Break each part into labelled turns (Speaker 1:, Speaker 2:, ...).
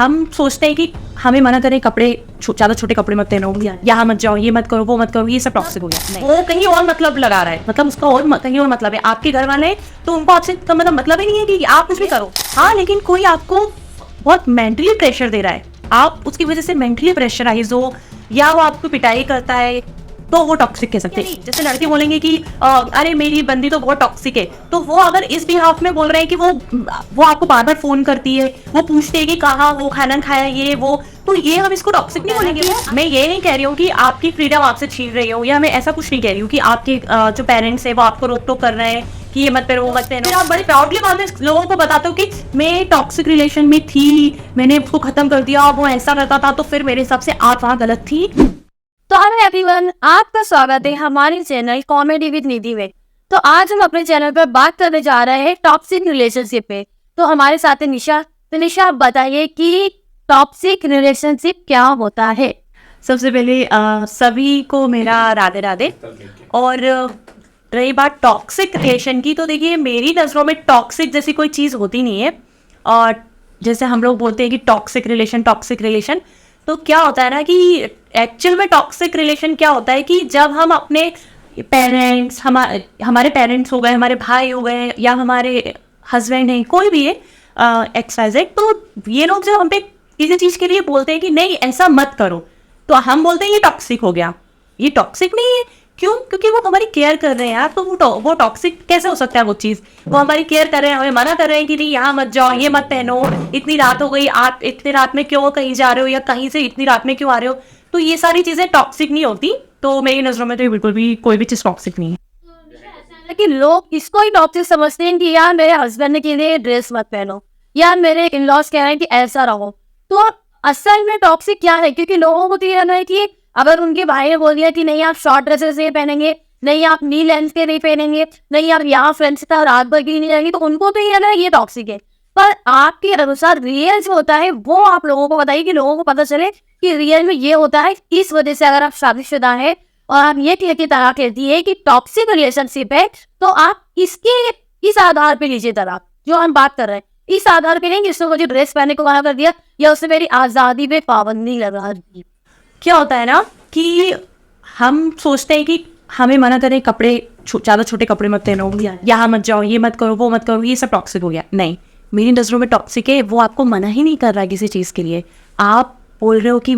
Speaker 1: हम सोचते हैं कि हमें मना करें कपड़े ज़्यादा छोटे कपड़े मत पहनो, यहाँ मत जाओ, ये मत करो, वो मत करो, ये सब टॉक्सिक हो गया। नहीं, वो कहीं और मतलब लगा रहा है, मतलब उसका और कहीं और मतलब है। आपके घर वाले तो उनको आपसे तो मतलब ही नहीं है कि आप कुछ भी करो। हाँ, लेकिन कोई आपको बहुत मेंटली प्रेशर दे रहा है, आप उसकी वजह से मेंटली प्रेशराइज हो, या वो आपको पिटाई करता है, तो वो टॉक्सिक कह सकते हैं। जैसे लड़के बोलेंगे कि अरे मेरी बंदी तो बहुत टॉक्सिक है, तो वो अगर इस बिहाफ में बोल रहे हैं कि वो आपको बार बार फोन करती है, वो पूछते हैं कि कहाँ वो खाना खाया, ये वो, तो ये हम इसको टॉक्सिक नहीं बोलेंगे। मैं ये नहीं कह रही हूँ कि आपकी फ्रीडम आपसे छीन रही हो, या मैं ऐसा कुछ नहीं कह रही हूँ कि आपके जो पेरेंट्स है वो आपको रोक टोक कर रहे हैं कि ये मत पहनो, वो मत पहनो। फिर आप बड़े प्राउडली बाद में लोगों को बताते हो कि मैं टॉक्सिक रिलेशन में थी, मैंने उसको खत्म कर दिया, वो ऐसा करता था, तो फिर मेरे हिसाब से आप वहाँ गलत थी।
Speaker 2: तो हेलो एवरीवन, आपका स्वागत है हमारे चैनल कॉमेडी विद निधि में। तो आज हम अपने चैनल पर बात करने जा रहे हैं टॉक्सिक रिलेशनशिप पे। तो हमारे साथ है निशा। तो निशा, आप बताइए कि टॉक्सिक रिलेशनशिप क्या होता है।
Speaker 1: सबसे पहले सभी को मेरा राधे राधे। और रही बात टॉक्सिक रिलेशन की, तो देखिए मेरी नज़रों में टॉक्सिक जैसी कोई चीज़ होती नहीं है। और जैसे हम लोग बोलते हैं कि टॉक्सिक रिलेशन, तो क्या होता है ना कि एक्चुअल में टॉक्सिक रिलेशन क्या होता है कि जब हम अपने पेरेंट्स, हमारे पेरेंट्स हो गए, हमारे भाई हो गए, या हमारे हस्बैंड हैं, कोई भी है XYZ, तो ये लोग जब हम पे किसी चीज़ के लिए बोलते हैं कि नहीं ऐसा मत करो, तो हम बोलते हैं ये टॉक्सिक हो गया। ये टॉक्सिक नहीं है। क्यों? क्योंकि वो हमारी केयर कर रहे हैं यार, तो वो टॉक्सिक कैसे हो सकता है? वो चीज़ वो हमारी केयर कर रहे हैं, हमें मना कर रहे हैं कि नहीं यहाँ मत जाओ, ये मत पहनो, इतनी रात हो गई, आप इतनी रात में क्यों कहीं जा रहे हो, या कहीं से इतनी रात में क्यों आ रहे हो, तो ये सारी चीज़ें टॉक्सिक नहीं होती। तो मेरी नज़रों में तो ये बिल्कुल भी कोई भी चीज़ टॉक्सिक नहीं है।
Speaker 2: कि लोग इसको ही टॉक्सिक समझते हैं कि यार मेरे हस्बैंड के लिए ड्रेस मत पहनो, या मेरे इन लॉज कह रहे हैं कि ऐसा रहो। तो असल में टॉक्सिक क्या है? क्योंकि लोगों को तो ये रहना है कि अगर उनके भाई ने बोल दिया कि नहीं आप शॉर्ट ड्रेसेस नहीं पहनेंगे, नहीं आप नी लेंथ के नहीं पहनेंगे, नहीं आप यहाँ फ्रेंड्स के साथ रात भर की नहीं जाएंगे, तो उनको तो ये रहना है ये टॉक्सिक है। पर आपके अनुसार रियल जो होता है वो आप लोगों को बताइए, कि लोगों को पता चले कि रियल में ये होता है। इस वजह से अगर आप शादीशुदा है और आप ये की तरह कहती है कि टॉक्सिक रिलेशनशिप है, तो आप इस आधार पे लीजिए तलाक। जो हम बात कर रहे हैं इस आधार पे नहीं कि उसने मुझे ड्रेस पहनने को मना कर दिया, या उसने मेरी आज़ादी पे पाबंदी लगा दी।
Speaker 1: क्या होता है ना कि हम सोचते हैं कि हमें मना करें कपड़े ज़्यादा छोटे कपड़े मत पहनो, यहाँ मत जाओ, ये मत करो, वो मत करो, ये सब टॉक्सिक हो गया। नहीं, मेरी नज़रों में टॉक्सिक है वो आपको मना ही नहीं कर रहा है किसी चीज़ के लिए। आप बोल रहे हो कि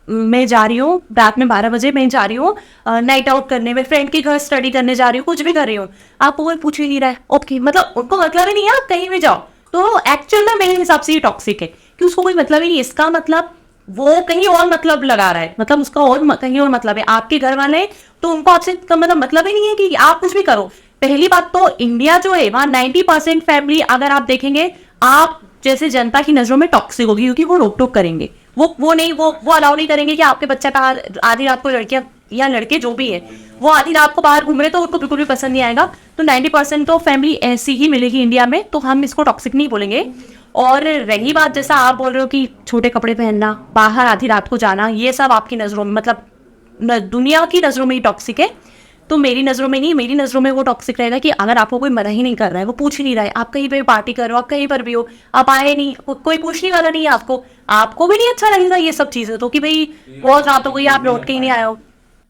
Speaker 1: मैं जा रही हूँ रात में 12 बजे, मैं जा रही हूँ नाइट आउट करने में, फ्रेंड के घर स्टडी करने जा रही हूँ, कुछ भी कर रही हूँ, आपको कोई पूछ ही नहीं रहा है। ओके, मतलब उनको मतलब ही नहीं है आप कहीं भी जाओ, तो एक्चुअल में मेरे हिसाब से ये टॉक्सिक है कि उसको कोई मतलब ही नहीं। इसका मतलब वो कहीं और मतलब लगा रहा है, मतलब उसका और कहीं और मतलब है। आपके घर वाले तो उनको आपसे मतलब ही नहीं है कि आप कुछ भी करो। पहली बात तो इंडिया जो है वहाँ 90% फैमिली अगर आप देखेंगे, आप जैसे जनता की नजरों में टॉक्सिक होगी, क्योंकि वो रोक टोक करेंगे, वो अलाउ नहीं करेंगे कि आपके बच्चा बाहर आधी रात को, लड़कियां या लड़के जो भी है, वो आधी रात को बाहर घूम रहे, तो उनको बिल्कुल भी पसंद नहीं आएगा। तो 90% तो फैमिली ऐसी ही मिलेगी इंडिया में, तो हम इसको टॉक्सिक नहीं बोलेंगे। और रही बात जैसा आप बोल रहे हो कि छोटे कपड़े पहनना, बाहर आधी रात को जाना, ये सब आपकी नज़रों में, मतलब दुनिया की नज़रों में ही टॉक्सिक है। तो मेरी नज़रों में नहीं, मेरी नज़रों में वो टॉक्सिक रहेगा कि अगर आपको कोई मना ही नहीं कर रहा है, वो पूछ ही नहीं रहा है, आप कहीं पे पार्टी कर रहे हो, आप कहीं पर भी हो, आप आए नहीं, कोई पूछने वाला नहीं है आपको भी नहीं अच्छा लगेगा ये सब चीज़ें, तो कि भाई बहुत रात हो गई, आप लौट के ही नहीं आए हो।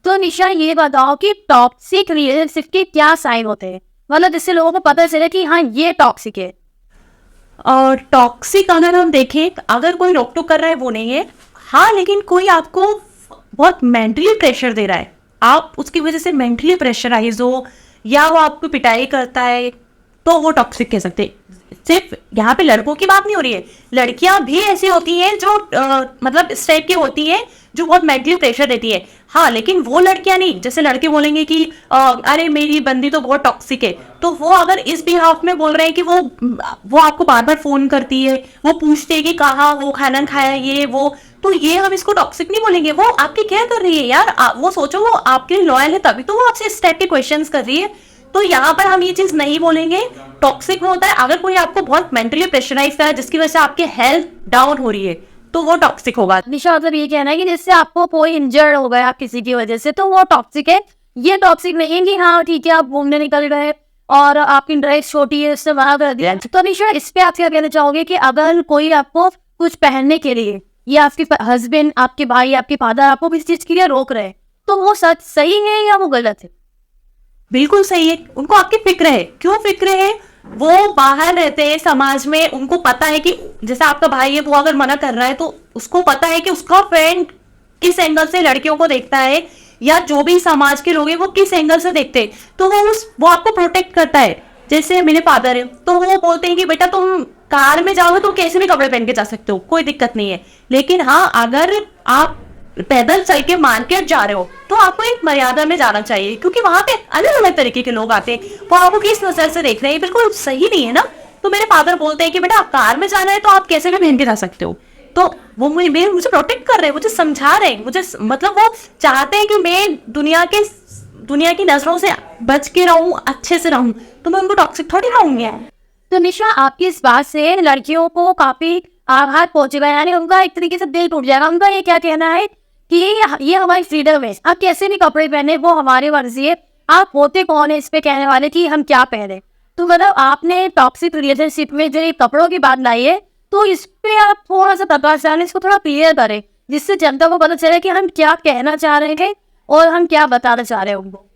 Speaker 2: तो निशा, ये बताओ कि टॉक्सिक रिलेशनशिप के क्या साइन होते हैं, मतलब जिससे लोगों को पता चले कि हाँ ये टॉक्सिक है।
Speaker 1: और टॉक्सिक अगर हम देखें, अगर कोई रोक टोक कर रहा है वो नहीं है। हाँ, लेकिन कोई आपको बहुत मेंटली प्रेशर दे रहा है, आप उसकी वजह से मेंटली प्रेशराइज हो, या वो आपको पिटाई करता है, तो वो टॉक्सिक कह सकते हैं। सिर्फ यहाँ पे लड़कों की बात नहीं हो रही है, लड़कियां भी ऐसी होती हैं जो मतलब इस टाइप की होती हैं जो बहुत मेंटली प्रेशर देती है। हाँ, लेकिन वो लड़कियां नहीं। जैसे लड़के बोलेंगे कि अरे मेरी बंदी तो बहुत टॉक्सिक है, तो वो अगर इस बिहाफ में बोल रहे हैं कि वो आपको बार बार फोन करती है, वो पूछते हैं कि कहाँ वो खाना खाया, ये वो, तो ये हम इसको टॉक्सिक नहीं बोलेंगे। वो आपकी केयर कर रही है यार, वो सोचो वो आपके लिए लॉयल है, तभी तो वो आपसे इस टाइप के क्वेश्चंस कर रही है। तो यहाँ पर हम ये चीज नहीं बोलेंगे। टॉक्सिक में होता है अगर कोई आपको बहुत मेंटली प्रेशराइज कर रहा है, जिसकी वजह से आपकी हेल्थ डाउन हो रही है, तो वो टॉक्सिक होगा।
Speaker 2: निशा, मतलब ये कहना है कि जिससे आपको कोई इंजर्ड हो गया किसी की वजह से, तो वो टॉक्सिक है। ये टॉक्सिक नहीं है कि हाँ ठीक है आप घूमने निकल गए और आपकी ड्रेस छोटी है, इससे मना कर दिया। तो निशा, इस पे आप क्या कहना चाहोगे कि अगर कोई आपको कुछ पहनने के लिए, या आपके हस्बैंड, आपके भाई, आपके फादर आपको किसी चीज के लिए रोक रहे हैं, तो वो सच सही है या वो गलत है?
Speaker 1: बिल्कुल सही है, उनको आपकी फिक्र है। क्यों फिक्र है? वो बाहर रहते हैं समाज में, उनको पता है कि जैसे आपका भाई है, वो अगर मना कर रहा है तो उसको पता है कि उसका फ्रेंड किस एंगल से लड़कियों को देखता है, या जो भी समाज के लोग हैं वो किस एंगल से देखते हैं, तो वो आपको प्रोटेक्ट करता है। जैसे मेरे फादर है, तो वो बोलते हैं कि बेटा तुम कार में जाओगे तो कैसे भी कपड़े पहन के जा सकते हो, कोई दिक्कत नहीं है, लेकिन हाँ अगर आप पैदल चल के मार्केट जा रहे हो तो आपको एक मर्यादा में जाना चाहिए, क्योंकि वहां पे अलग अलग तरीके के लोग आते हैं, वो आपको किस नजर से देख रहे हैं, बिल्कुल सही नहीं है ना। तो मेरे फादर बोलते हैं कि बेटा आप कार में जाना है तो आप कैसे भी पहन के जा सकते हो, तो वो मुझे प्रोटेक्ट कर रहे हैं, मुझे समझा रहे हैं, मुझे मतलब वो चाहते हैं कि मैं दुनिया की नजरों से बच के रहूं, अच्छे से रहूं, तो मैं उनको टॉक्सिक थोड़ी रहूंगी।
Speaker 2: तो निशा, आपकी इस बात से लड़कियों को काफी आघात पहुंचेगा, यानी उनका एक तरीके से दिल टूट जाएगा। उनका ये क्या कहना है कि ये हमारी फ्रीडम है, आप कैसे भी कपड़े पहने, वो हमारी मर्जी है, आप होते कौन है इस पे कहने वाले कि हम क्या पहने। तो मतलब आपने टॉक्सिक रिलेशनशिप में जो ये कपड़ों की बात लाई है, तो इस पे आप थोड़ा सा प्रकाश डालें, इसको थोड़ा क्लियर करें, जिससे जनता को पता चले कि हम क्या कहना चाह रहे हैं और हम क्या बताना चाह रहे हैं उनको।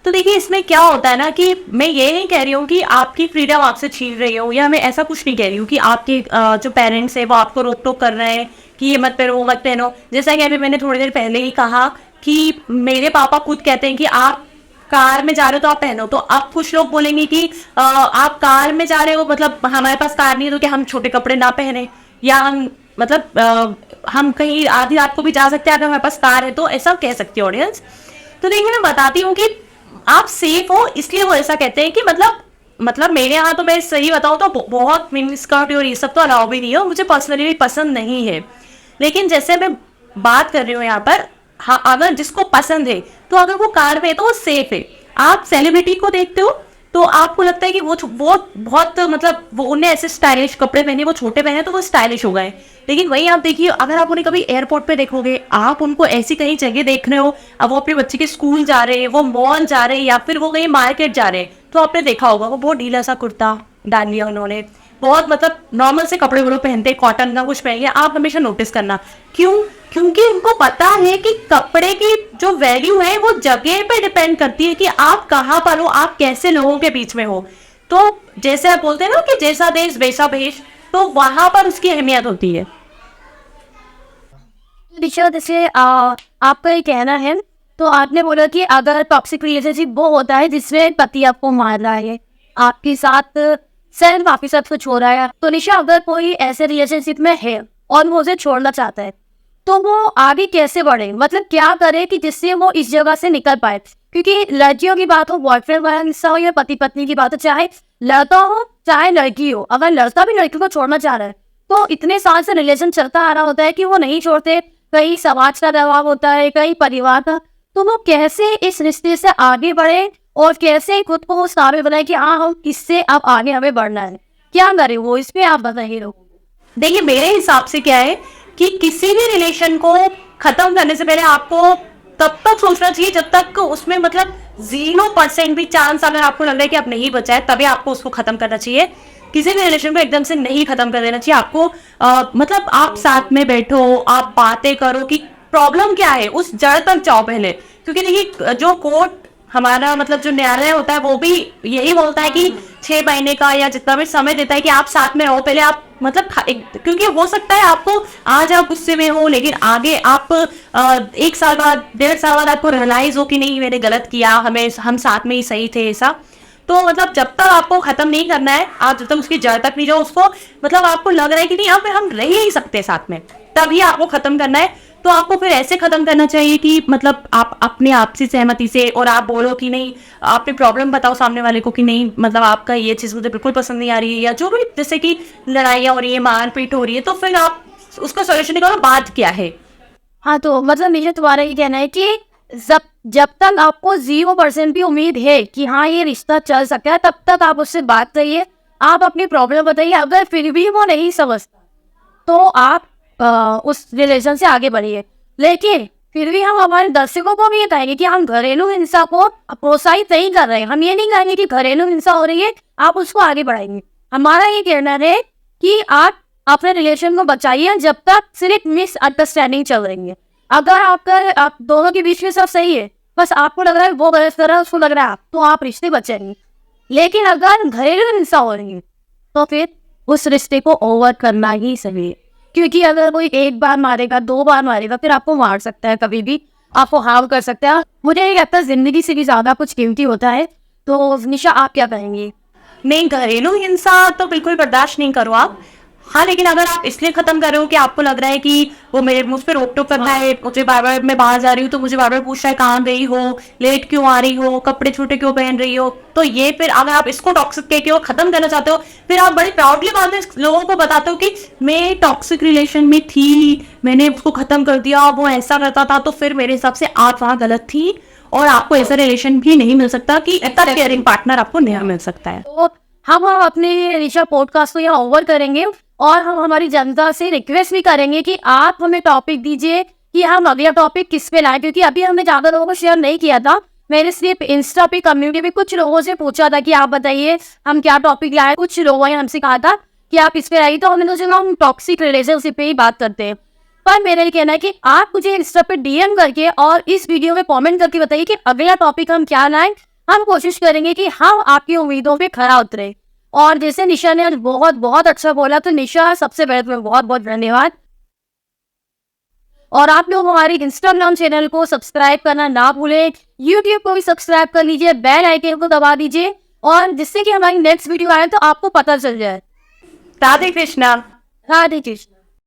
Speaker 1: तो देखिए इसमें क्या होता है ना कि मैं ये नहीं कह रही हूँ कि आपकी फ्रीडम आपसे छीन रही हूँ, या मैं ऐसा कुछ नहीं कह रही हूँ कि आपके जो पेरेंट्स है वो आपको रोक टोक कर रहे हैं कि ये मत पहनो वो मत पहनो। जैसा कि अभी मैंने थोड़ी देर पहले ही कहा कि मेरे पापा खुद कहते हैं कि आप कार में जा रहे हो तो आप पहनो, तो अब कुछ लोग बोलेंगे कि आप कार में जा रहे हो मतलब हमारे पास कार नहीं है तो क्या हम छोटे कपड़े ना पहने, या हम मतलब हम कहीं आधी रात को भी जा सकते हैं अगर हमारे पास कार है, तो ऐसा कह सकती है ऑडियंस। तो देखिए मैं बताती हूँ कि आप सेफ हो इसलिए वो ऐसा कहते हैं कि मतलब मेरे यहाँ तो मैं सही बताऊँ तो बहुत मिनी स्कर्ट और ये सब तो अलाउ भी नहीं है, मुझे पर्सनली भी पसंद नहीं है। लेकिन जैसे मैं बात कर रही हूँ यहाँ पर, हाँ अगर जिसको पसंद है तो अगर वो कार में है तो वो सेफ है। आप सेलिब्रिटी को देखते हो तो आपको लगता है कि वो बहुत मतलब वो उन्हें ऐसे स्टाइलिश कपड़े पहने, वो छोटे पहने तो वो स्टाइलिश हो गए। लेकिन वही आप देखिए अगर आप उन्हें कभी एयरपोर्ट पे देखोगे, आप उनको ऐसी कहीं जगह देख रहे हो, अब वो अपने बच्चे के स्कूल जा रहे हैं, वो मॉल जा रहे हैं, या फिर वो कहीं मार्केट जा रहे हैं, तो आपने देखा होगा वो बहुत ढीला सा कुर्ता डाल लिया उन्होंने, बहुत मतलब नॉर्मल से कपड़े वो लोग पहनते, कॉटन का कुछ पहन लिया। आप हमेशा नोटिस करना, क्यों? क्योंकि उनको पता है कि कपड़े की जो वैल्यू है वो जगह पे डिपेंड करती है कि आप कहाँ पर हो, आप कैसे लोगों के बीच में हो। तो जैसे आप बोलते हैं ना कि जैसा देश वैसा भेष, तो वहां पर उसकी अहमियत होती है।
Speaker 2: दिशा, जैसे आपका ये कहना है, तो आपने बोला कि अगर टॉक्सिक रिलेशनशिप वो होता है जिसमें पति आपको मार रहा है, आपके साथ सेल्फ आपके साथ कुछ हो रहा है, तो निशा अगर कोई ऐसे रिलेशनशिप में है और वो उसे छोड़ना चाहता है, तो वो आगे कैसे बढ़े, मतलब क्या करे कि जिससे वो इस जगह से निकल पाए। क्योंकि लड़कियों की बात हो, बॉयफ्रेंड वाला हिस्सा हो, या पति पत्नी की बात हो, चाहे लड़का हो चाहे लड़की हो, अगर लड़का भी लड़की को छोड़ना चाह रहा है तो इतने साल से रिलेशन चलता आ रहा होता है कि वो नहीं छोड़ते, कहीं समाज का दबाव होता है, कहीं परिवार का, तो वो कैसे इस रिश्ते से आगे बढ़े और कैसे खुद को उस काबिल बनाए कि हाँ हम इससे अब आगे हमें बढ़ना है, क्या करें वो, इस पे आप बताइए लोगों को।
Speaker 1: देखिए मेरे हिसाब से क्या है कि किसी भी रिलेशन को खत्म करने से पहले आपको तब तक सोचना चाहिए जब तक उसमें मतलब 0% भी चांस अगर आपको लग रहा है कि आप नहीं बचा है, तभी आपको उसको खत्म करना चाहिए। किसी भी रिलेशन को एकदम से नहीं खत्म कर देना चाहिए आपको। मतलब आप साथ में बैठो, आप बातें करो कि प्रॉब्लम क्या है, उस जड़ तक जाओ पहले। क्योंकि देखिए जो कोर्ट हमारा मतलब जो न्यायालय होता है वो भी यही बोलता है कि 6 महीने का या जितना भी समय देता है कि आप साथ में रहो पहले, आप मतलब क्योंकि हो सकता है आपको आज आप गुस्से में हो, लेकिन आगे आप 1 साल बाद 1.5 साल बाद आपको रियलाइज हो कि नहीं मैंने गलत किया, हम साथ में ही सही थे ऐसा। तो मतलब जब तक आपको खत्म नहीं करना है, आप जब तक उसकी जड़ तक नहीं जाओ, उसको मतलब आपको लग रहा है कि नहीं अब हम रह ही नहीं सकते साथ में, तभी आपको खत्म करना है। तो आपको फिर ऐसे खत्म करना चाहिए कि मतलब आप अपने आप से सहमति से, और आप बोलो कि नहीं, आपने प्रॉब्लम बताओ सामने वाले को कि नहीं मतलब आपका ये चीज़ मुझे बिल्कुल पसंद नहीं आ रही है, या जो भी जैसे कि लड़ाइयाँ हो रही है, मारपीट हो रही है, तो फिर आप उसका सोल्यूशन निकालो बात क्या है।
Speaker 2: हाँ, तो मतलब मुझे तुम्हारा ये कहना है कि जब तक आपको 0% भी उम्मीद है कि हाँ ये रिश्ता चल सकता है, तब तक आप उससे बात करिए, आप अपनी प्रॉब्लम बताइए। अगर फिर भी वो नहीं समझता तो आप उस रिलेशन से आगे बढ़िए। लेकिन फिर भी हम हमारे दर्शकों को भी ये कहेंगे कि हम घरेलू हिंसा को प्रोत्साहित नहीं कर रहे हैं। हम ये नहीं कहेंगे कि घरेलू हिंसा हो रही है आप उसको आगे बढ़ाएंगे। हमारा ये कहना है कि आप अपने रिलेशन को बचाइए जब तक सिर्फ मिसअंडरस्टैंडिंग चल रही है। अगर आप दोनों के बीच में सब सही है, बस आपको लग रहा है वो गलत कर रहा है, उसको लग रहा है आप, तो आप रिश्ते बचेंगे। लेकिन अगर घरेलू हिंसा हो रही है तो फिर उस रिश्ते को ओवर करना ही सही है, क्योंकि अगर कोई एक बार मारेगा, 2 बार मारेगा, फिर आपको मार सकता है, कभी भी आपको हार्म कर सकता है। मुझे ये लगता है जिंदगी से भी ज्यादा कुछ कीमती होता है। तो निशा, आप क्या कहेंगी?
Speaker 1: नहीं, घरेलू हिंसा तो बिल्कुल बर्दाश्त नहीं करो आप। हाँ, लेकिन अगर आप इसलिए खत्म कर रहे हो कि आपको लग रहा है कि वो मेरे मुझ पे रोक टोक करना है, मुझे बार बार, मैं बाहर जा रही हूँ तो मुझे बार बार पूछ रहा है कहाँ गई हो, लेट क्यों आ रही हो, कपड़े छोटे क्यों पहन रही हो, तो ये फिर अगर आप इसको टॉक्सिक कह के और खत्म करना चाहते हो, फिर आप बड़ी प्राउडली बाद में लोगों को बताते हो कि मैं टॉक्सिक रिलेशन में थी, मैंने उसको खत्म कर दिया, वो ऐसा करता था, तो फिर मेरे हिसाब से आप वहाँ गलत थी और आपको ऐसा रिलेशन भी नहीं मिल सकता कि इतना केयरिंग पार्टनर आपको नहीं मिल सकता है।
Speaker 2: तो हम अपने निशा पॉडकास्ट को यहाँ ओवर करेंगे और हम हमारी जनता से रिक्वेस्ट भी करेंगे कि आप हमें टॉपिक दीजिए कि हम अगला टॉपिक किस पे लाएं, क्योंकि अभी हमने ज्यादा लोगों को शेयर नहीं किया था। मैंने सिर्फ इंस्टा पे कम्युनिटी पे कुछ लोगों से पूछा था कि आप बताइए हम क्या टॉपिक लाएं। कुछ लोगों ने हमसे कहा था कि आप इस पे आइए, तो हमने सोचा हम टॉक्सिक रिलेशनशिप पे ही बात करते हैं। पर मेरा ये कहना है कि आप मुझे इंस्टा पे डीएम करके और इस वीडियो में कमेंट करके बताइए कि अगला टॉपिक हम क्या लाएं। हम कोशिश करेंगे कि हम आपकी उम्मीदों पे खरा उतरे। और जैसे निशा ने आज बहुत बहुत अच्छा बोला, तो निशा, सबसे पहले तुम्हें बहुत बहुत धन्यवाद। और आप लोग हमारे इंस्टाग्राम चैनल को सब्सक्राइब करना ना भूलें, यूट्यूब को भी सब्सक्राइब कर लीजिए, बेल आइकन को दबा दीजिए, और जिससे कि हमारी नेक्स्ट वीडियो आए तो आपको पता चल जाए।
Speaker 1: राधे कृष्णा।
Speaker 2: राधे कृष्ण।